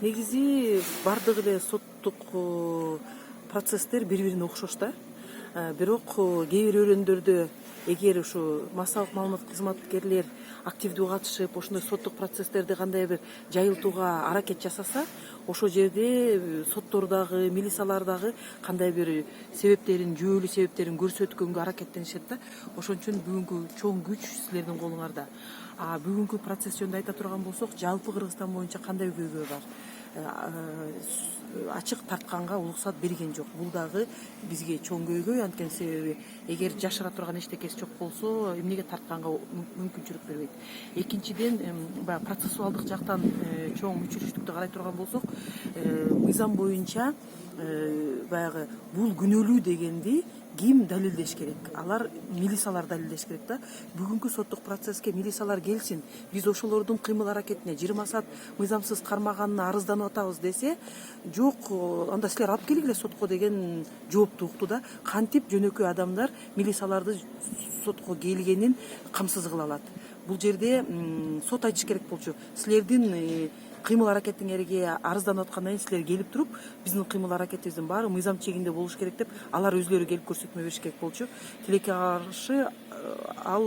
Негизи бардык эле соттук процесстер бири бирине окшош да. Бирок кээ бир өрөөндөрдө эгер ушу массалык маалымат кызматкерлер активдүү катышып, ошондой соттук процесстерди кандай бир жайылтууга аракет жасаса, ошол жерде соттордагы, милициялардагы кандай бир себептерин, жүйөлүү себептерин көрсөткөнгө аракеттенишет да. Ошон үчүн бүгүнкү чоң күч силердин колуңарда. Бүгүнкү процесс жөнүндө айта турган болсок, жалпы Кыргызстан боюнча кандай көйгөй бар? Ачык тартканга уруксат берген жок. Бул дагы бизге чоң көйгөй, анткени себеби эгер жашыра турган эчтекеси жок болсо, эмнеге тартканга мүмкүнчүлүк бербейт. Экинчиден, баягы процессуалдык жактан чоң мүчүлүштүктү карай турган болсок, мыйзам боюнча баягы бул күнөөлүү дегенди ким далилдеш керек? Алар милициялар далилдеш керек да. Бүгүнкү соттук процесске милициялар келсин, биз ошолордун кыймыл аракетине 20 саат мыйзамсыз кармаганына арызданып атабыз десе, жок, анда силер алып келгиле сотко деген жоопту укту да. Кантип жөнөкөй адамдар милицияларды сотко келгенин камсыз кыла алат? Бул жерде сот айтыш керек болчу. Силердин кыймыл аракетиңерге арызданып аткандан кийин силер келип туруп, биздин кыймыл аракетибиздин баары мыйзам чегинде болуш керек деп, алар өзлөрү келип көрсөтмө бериш керек болчу. Тилекке каршы ал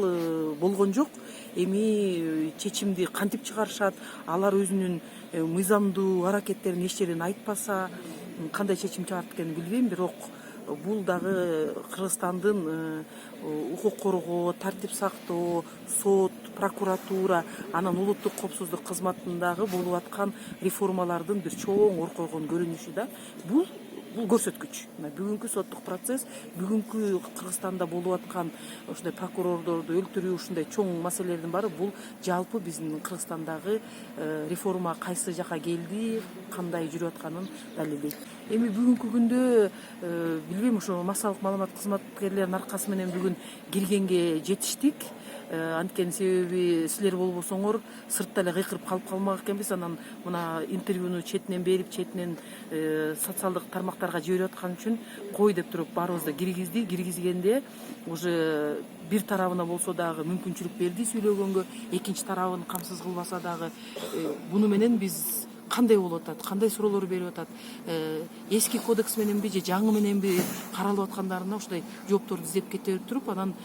болгон жок. Эми чечимди кантип чыгарышат? Алар өзүнүн мыйзамдуу аракеттерин эч жерден айтпаса, кандай чечим чыгарат экенин билбейм, бирок бул дагы Кыргызстандын укук коргоо, тартип сактоо, сот, прокуратура, анан улуттук коопсуздук кызматындагы болуп аткан реформалардын бир чоң оркойгон көрүнүшү да. Бул көрсөткүч. Бүгүнкү соттук процесс, бүгүнкү Кыргызстанда болуп аткан ушундай прокурордорду өлтүрүү, ушундай чоң маселелердин баары бул жалпы биздин Кыргызстандагы реформа кайсы жака келди, кандай жүрүп атканын далилдейт. Эми бүгүнкү күндө билбейм, ошо массалык маалымат кызматкерлеринин аркасы менен бүгүн киргенге жетиштик. Анткени себеби силер болбосоңор сыртта эле кыйкырып калып калмак экенбиз. Анан мына интервьюну четинен берип, четинен социалдык тармактарга жиберип аткан үчүн кой деп туруп баарыбызды киргизди. Киргизгенде уже бир тарабына болсо дагы мүмкүнчүлүк берди сүйлөгөнгө, экинчи тарабын камсыз кылбаса дагы буну менен биз кандай болуп атат, кандай суроолор берип атат, эски кодекс мененби же жаңы мененби каралып аткандарына ушундай жоопторду издеп кете туруп, анан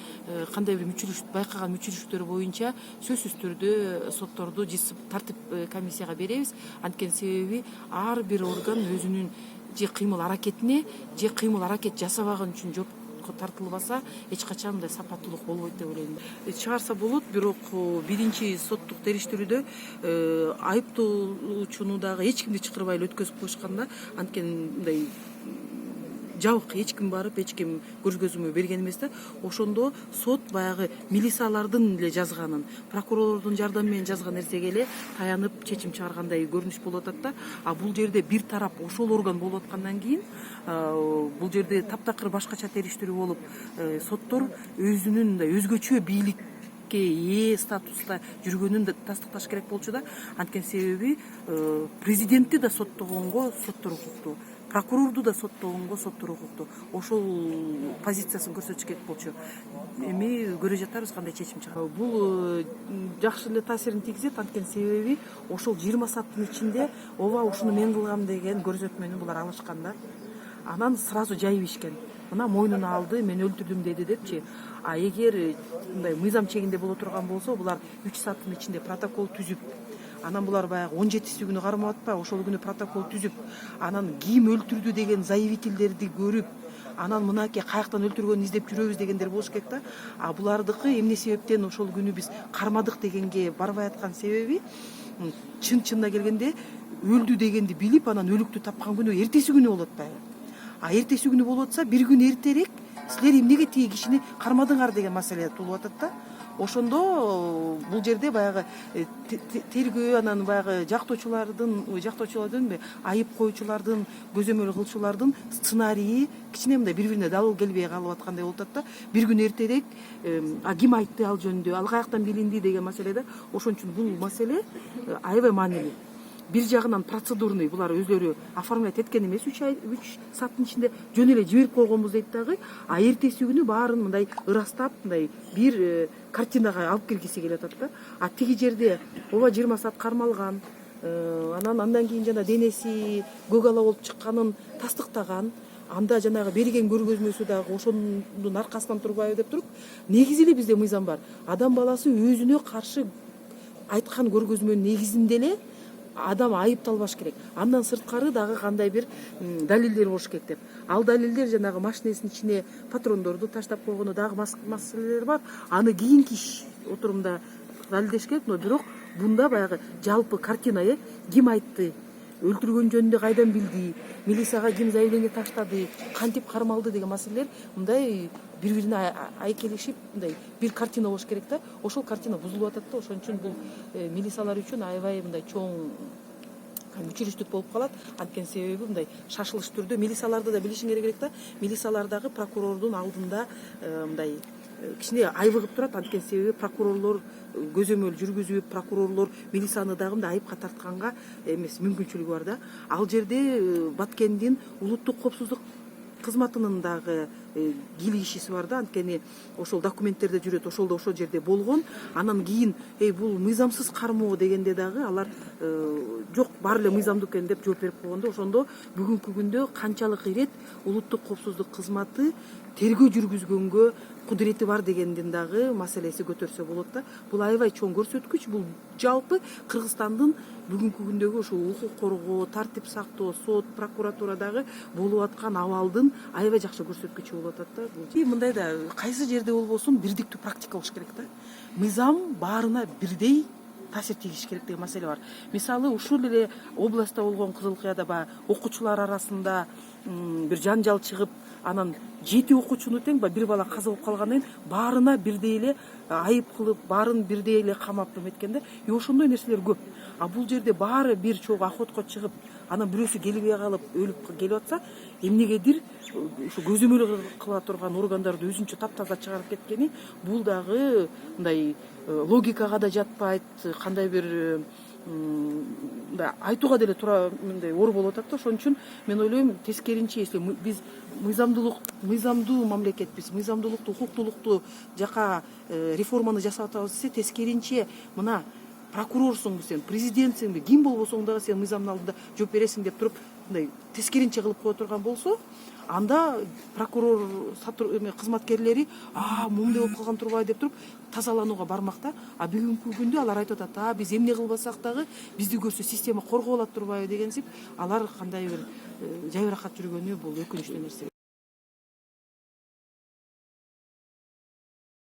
кандай бир байкаган мүчүлүштөр боюнча сөзсүз түрдө сотторду тартип комиссияга беребиз. Анткени себеби ар бир орган өзүнүн же кыймыл аракетине, же кыймыл аракет жасабаган үчүн жоопко тартылбаса, эч качан мындай сапаттуулук болбойт деп ойлойм. Чыгарса болот, бирок биринчи соттук териштирүүдө айыптоочуну дагы эч кимди чакырбай эле өткөзүп коюшкан да. Анткени мындай жабык, эч ким барып, эч ким көргөзмө берген эмес да. Ошондо сот баягы милициялардын эле жазганын, прокурорлордун жардамы менен жазган нерсеге эле таянып чечим чыгаргандай көрүнүш болуп атат да. Бул жерде бир тарап ошол орган болуп аткандан кийин, бул жерде таптакыр башкача териштирүү болуп, соттор өзүнүн мындай өзгөчө бийликке ээ статуста жүргөнүн да тастыкташ керек болчу да. Анткени себеби президентти да соттогонго соттор укуктуу, прокурорду да соттогонго соттор укуктуу. Ошол позициясын көрсөтүш керек болчу. Эми көрө жатарбыз кандай чечим чыгат. Бул жакшы эле таасирин тийгизет, анткени себеби ошол 20 сааттын ичинде ооба ушуну мен кылгам деген көрсөтмөнү булар алышкан да. Анан сразу жайып ишкен. Мына мойнуна алды, мен өлтүрдүм деди депчи. Эгер мындай мыйзам чегинде боло турган болсо, булар 3 сааттын ичинде протокол түзүп, анан булар баягы 17-си күнү кармап атпайбы, ошол күнү протокол түзүп, анан ким өлтүрдү деген заявительдерди көрүп, анан мынакей каяктан өлтүргөнүн издеп жүрөбүз дегендер болуш керек да. Булардыкы эмне себептен ошол күнү биз кармадык дегенге барбай аткан себеби, чынына келгенде өлдү дегенди билип, анан өлүктү тапкан күнү эртеси күнү болуп атпайбы. Эртеси күнү болуп атса, бир күн эртерээк силер эмнеге тиги кишини кармадыңар деген маселе туулуп атат да. Ошондо бул жерде баягы тергөө, анан баягы жактоочулардын айып коючулардын, көзөмөл кылчулардын сценарийи кичине мындай бири-бирине дал келбей калып аткандай болуп атат да. Бир күн эртерээк ким айтты ал жөнүндө, ал каяктан билинди деген маселе да. Ошон үчүн бул маселе аябай маанилүү. Бир жагынан процедурный, булар өзлөрү оформлять эткен эмес, 3 сааттын ичинде жөн эле жиберип койгонбуз дейт дагы. Эртеси күнү баарын мындай ырастап, мындай бир картинага алып келгиси келип атат да. Тиги жерде ооба 20 саат кармалган, Андан кийин жана денеси көк ала болуп чыкканын тастыктаган. Анда жанагы берген көргөзмөсү дагы ошонун аркасынан турбайбы деп туруп, негизи эле бизде мыйзам бар. Адам баласы өзүнө каршы айткан көргөзмөнүн негизинде эле адам айыпталбаш керек. Андан сырткары дагы кандай бир далилдер болуш керек деп. Ал далилдер жанагы машинесинин ичине патрондорду таштап койгону дагы маселелер бар. Аны кийинки отурумда далилдеш керек, но бирок бунда баягы жалпы картина, ким айтты, өлтүргөн жөнүндө кайдан билди, милицияга ким заявление таштады, кантип кармалды деген маселелер мындай бири-бирине айкелешип мындай бир картина болуш керек да. Ошол картина бузулуп атат да. Ошон үчүн бул милициялар үчүн аябай мындай чоң мүчүлүштүк болуп калат. Анткени себеби мындай шашылыш түрдө милицияларды да билишиң керек да. Милициялар дагы прокурордун алдында мындай кичине айбыгып турат. Анткени себеби прокурорлор көзөмөл жүргүзүп, прокурорлор милицияны дагы мындай айыпка тартканга эмес мүмкүнчүлүгү бар да. Ал жерде Баткендин улуттук коопсуздук кызматынын дагы кийлигишиси бар да. Анткени ошол документтерде жүрөт, ошол жерде болгон. Анан кийин бул мыйзамсыз кармоо дегенде дагы алар жок, баары эле мыйзамдуу экен деп жооп берип койгондо, ошондо бүгүнкү күндө канчалык ирет улуттук коопсуздук кызматы тергөө жүргүзгөнгө кудурети бар дегендин дагы маселеси көтөрсө болот да. Бул аябай чоң көрсөткүч. Бул жалпы Кыргызстандын бүгүнкү күндөгү ошо укук коргоо, тартип сактоо, сот, прокуратурадагы болуп аткан абалдын аябай жакшы көрсөткүчү болуп атат да. Мындай да кайсы жерде болбосун бирдиктүү практика болуш керек да. Мыйзам баарына бирдей таасир тийгизиш керек деген маселе бар. Мисалы ушул эле областта болгон Кызыл Кыяда окуучулар арасында бир жанжал чыгып, анан 7 окуучуну тең бир бала каза болуп калгандан кийин баарына бирдей эле айып кылып, баарын бирдей эле камап эметкенде, ошондой нерселер көп. А бул жерде баары бир чогуу охотко чыгып, анан бирөөсү келбей калып, өлүп келип атса, эмнегедир ушу көзөмөл кыла турган органдарды өзүнчө таптаза чыгарып кеткени, бул дагы мындай логикага да жатпайт, кандай бир айтууга деле туура мындай оор болуп атат да. Ошон үчүн мен ойлойм, тескеринче, если биз мыйзамдуу мамлекетпиз, мыйзамдуулукту, укуктуулукту жака реформаны жасап атабыз десе, тескеринче мына прокурорсуңбу сен, президентсиңби, ким болбосоң дагы сен мыйзамдын алдында жооп бересиң деп туруп мындай тескеринче кылып кое турган болсо, анда прокурор кызматкерлери моундай болуп калган турбайбы деп туруп тазаланууга бармак да. А бүгүнкү күндө алар айтып атат, биз эмне кылбасак дагы бизди көрсө система коргоп алат турбайбы дегенсип, алар кандай бир жайбыракат жүргөнү бул өкүнүчтүү нерсе.